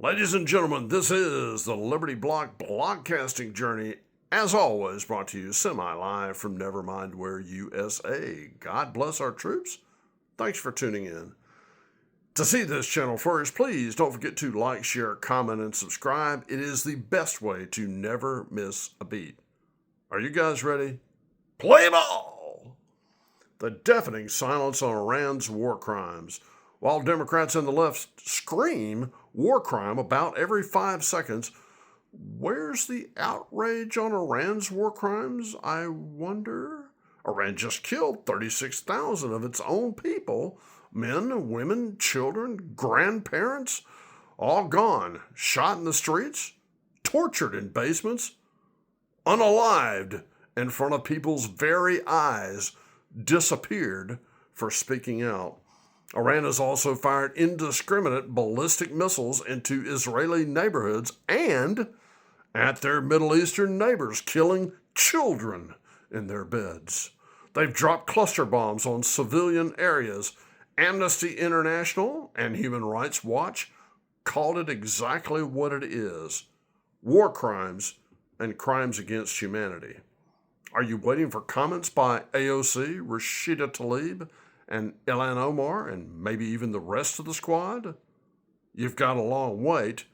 Ladies and gentlemen, this is the Liberty Block Blockcasting Journey, as always brought to you semi-live from Nevermind Where, USA. God bless our troops. Thanks for tuning in. To see this channel first, please don't forget to like, share, comment, and subscribe. It is the best way to never miss a beat. Are you guys ready? Play ball! The deafening silence on Iran's war crimes. While Democrats and the left scream war crime about every 5 seconds, where's the outrage on Iran's war crimes, I wonder? Iran just killed 36,000 of its own people, men, women, children, grandparents, all gone, shot in the streets, tortured in basements, unalived in front of people's very eyes, disappeared for speaking out. Iran has also fired indiscriminate ballistic missiles into Israeli neighborhoods and at their Middle Eastern neighbors, killing children in their beds. They've dropped cluster bombs on civilian areas. Amnesty International and Human Rights Watch called it exactly what it is: war crimes and crimes against humanity. Are you waiting for comments by AOC, Rashida Tlaib, and Ilhan Omar, and maybe even the rest of the squad? You've got a long wait,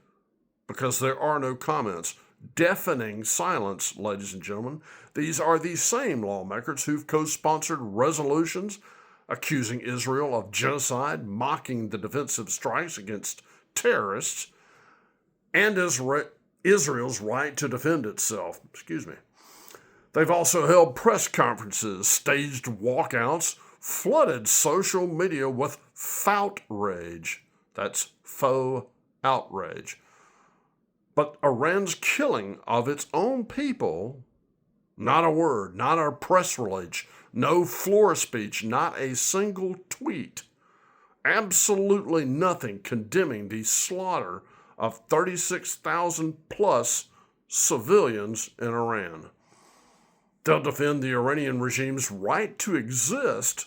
because there are no comments. Deafening silence, ladies and gentlemen. These are the same lawmakers who've co-sponsored resolutions accusing Israel of genocide, mocking the defensive strikes against terrorists, and Israel's right to defend itself. They've also held press conferences, staged walkouts, flooded social media with foutrage. That's faux outrage. But Iran's killing of its own people, not a word, not a press release, no floor speech, not a single tweet, absolutely nothing condemning the slaughter of 36,000 plus civilians in Iran. They'll defend the Iranian regime's right to exist,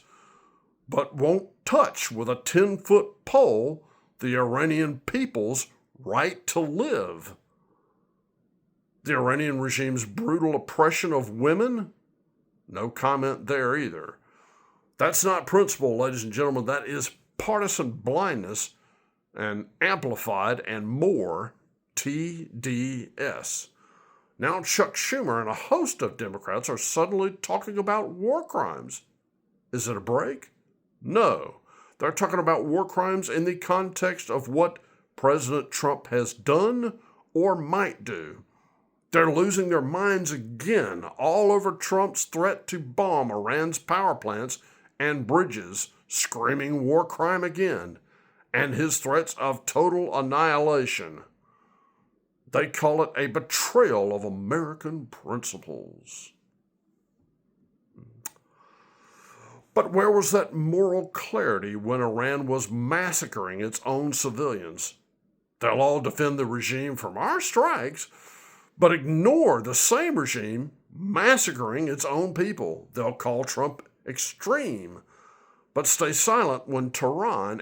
but won't touch with a 10-foot pole the Iranian people's right to live. The Iranian regime's brutal oppression of women? No comment there either. That's not principle, ladies and gentlemen. That is partisan blindness and amplified and more TDS. Now Chuck Schumer and a host of Democrats are suddenly talking about war crimes. Is it a break? No. They're talking about war crimes in the context of what President Trump has done or might do. They're losing their minds again all over Trump's threat to bomb Iran's power plants and bridges, screaming war crime again, and his threats of total annihilation. They call it a betrayal of American principles. But where was that moral clarity when Iran was massacring its own civilians? They'll all defend the regime from our strikes, but ignore the same regime massacring its own people. They'll call Trump extreme, but stay silent when Tehran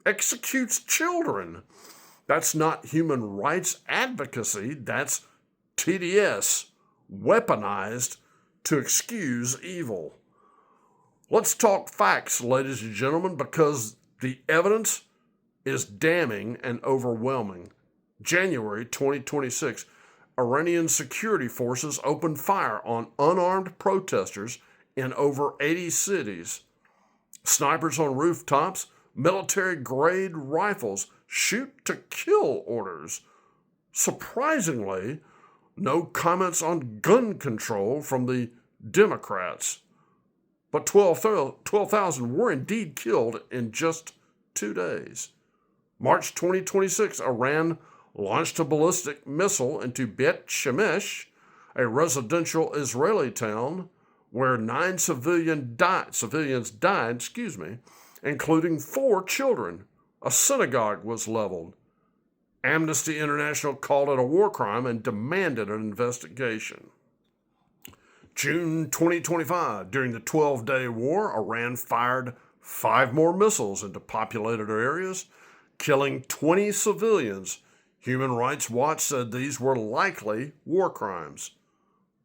executes children. That's not human rights advocacy, that's TDS, weaponized to excuse evil. Let's talk facts, ladies and gentlemen, because the evidence is damning and overwhelming. January 2026, Iranian security forces opened fire on unarmed protesters in over 80 cities. Snipers on rooftops, military-grade rifles, shoot-to-kill orders. Surprisingly, no comments on gun control from the Democrats. But 12,000 were indeed killed in just 2 days. March 2026, Iran launched a ballistic missile into Bet Shemesh, a residential Israeli town where 9 civilians died, including 4 children. A synagogue was leveled. Amnesty International called it a war crime and demanded an investigation. June 2025, during the 12-day war, Iran fired 5 more missiles into populated areas, killing 20 civilians, Human Rights Watch said these were likely war crimes.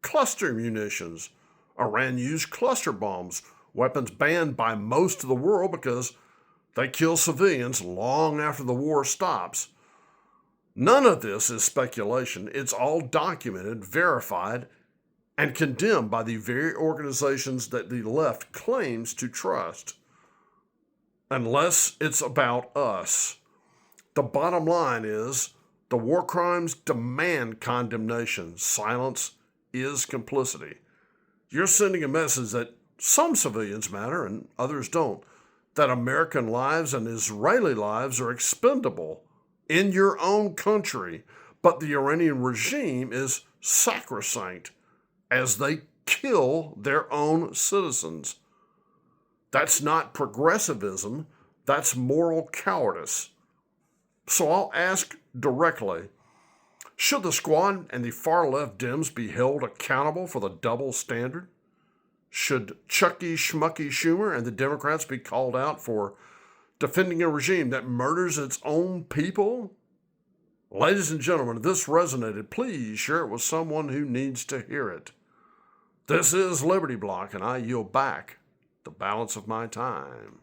Cluster munitions. Iran used cluster bombs, weapons banned by most of the world because they kill civilians long after the war stops. None of this is speculation. It's all documented, verified, and condemned by the very organizations that the left claims to trust. Unless it's about us. The bottom line is the war crimes demand condemnation. Silence is complicity. You're sending a message that some civilians matter and others don't, that American lives and Israeli lives are expendable in your own country, but the Iranian regime is sacrosanct as they kill their own citizens. That's not progressivism, that's moral cowardice. So I'll ask directly, should the Squad and the far-left Dems be held accountable for the double standard? Should Chucky Schmucky Schumer and the Democrats be called out for defending a regime that murders its own people? Ladies and gentlemen, if this resonated, please share it with someone who needs to hear it. This is Liberty Block, and I yield back the balance of my time.